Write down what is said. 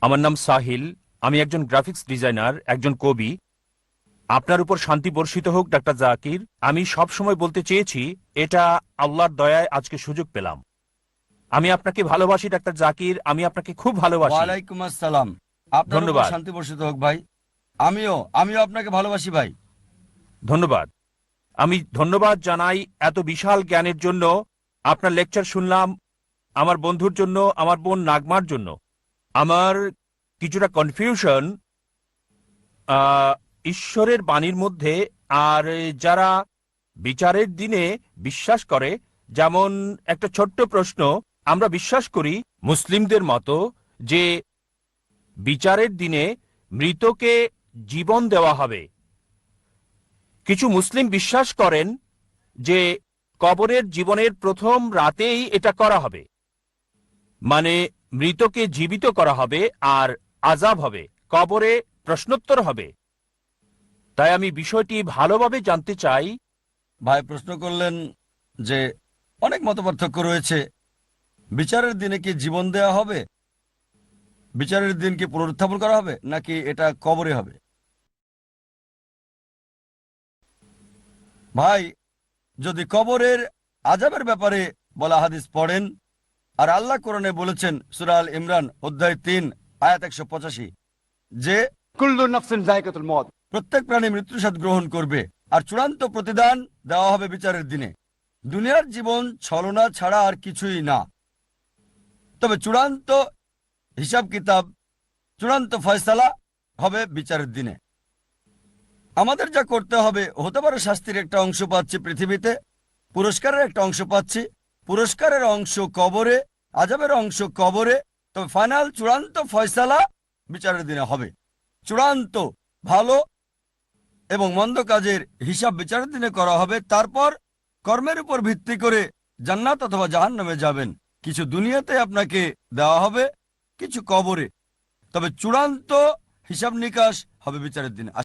আমার নাম সাহিল। আমি একজন গ্রাফিক্স ডিজাইনার, একজন কবি। আপনার উপর শান্তি বর্ষিত হোক ডাক্তার জাকির। আমি সব সময় বলতে চেয়েছি, এটা আল্লাহর দয়ায় আজকে সুযোগ পেলাম। আমি আপনাকে ভালোবাসি ডাক্তার জাকির, আমি আপনাকে খুব ভালোবাসি। ওয়ালাইকুম আসসালাম। আপনার উপর ধন্যবাদ। শান্তি বর্ষিত হোক ভাই। আমিও আপনাকে ভালোবাসি ভাই। ধন্যবাদ। আমি ধন্যবাদ জানাই এত বিশাল জ্ঞানের জন্য। আপনার লেকচার শুনলাম আমার বন্ধুর জন্য, আমার বোন নাগমার জন্য। আমার কিছুটা কনফিউশন ঈশ্বরের বাণীর মধ্যে, আর যারা বিচারের দিনে বিশ্বাস করে, যেমন একটা ছোট্ট প্রশ্ন। আমরা বিশ্বাস করি মুসলিমদের মতো যে বিচারের দিনে মৃতকে জীবন দেওয়া হবে। কিছু মুসলিম বিশ্বাস করেন যে কবরের জীবনের প্রথম রাতেই এটা করা হবে, মানে মৃতকে জীবিত করা হবে আর আযাব হবে, কবরে প্রশ্নোত্তর হবে। তাই আমি বিষয়টি ভালোভাবে জানতে চাই। ভাই প্রশ্ন করলেন যে অনেক মতপার্থক্য রয়েছে, বিচারের দিনে কি জীবন দেওয়া হবে, বিচারের দিন কি পুনরুত্থাপন করা হবে, নাকি এটা কবরে হবে? ভাই, যদি কবরের আযাবের ব্যাপারে বলা হাদিস পড়েন, আর আল্লাহ কোরআনে বলেছেন সূরা আল ইমরান অধ্যায় ৩ আয়াত ১৮৫ যে কুল্লু নাফসিন যায়কাতুল মউত। প্রত্যেক প্রাণী মৃত্যুর স্বাদ গ্রহণ করবে, আর চূড়ান্ত প্রতিদান দেওয়া হবে বিচারের দিনে। দুনিয়ার জীবন ছলনা ছাড়া আর কিছুই না। তবে চূড়ান্ত হিসাব কিতাব, চূড়ান্ত ফয়সালা হবে বিচারের দিনে। আমাদের যা করতে হবে, হতে পারে শাস্তির একটা অংশ পাচ্ছি পৃথিবীতে, পুরস্কারের একটা অংশ পাচ্ছি, পুরস্কারের অংশ কবরে, আযাবের অংশ কবরে। তবে ফাইনাল চূড়ান্ত ফয়সালা বিচারের দিনে হবে। চূড়ান্ত ভালো এবং মন্দ কাজের হিসাব বিচারের দিনে করা হবে। তারপর কর্মের উপর ভিত্তি করে জান্নাত অথবা জাহান্নামে যাবেন। কিছু দুনিয়াতে আপনাকে দেওয়া হবে, কিছু কবরে। তবে চূড়ান্ত হিসাব নিকাশ হবে বিচারের দিনে।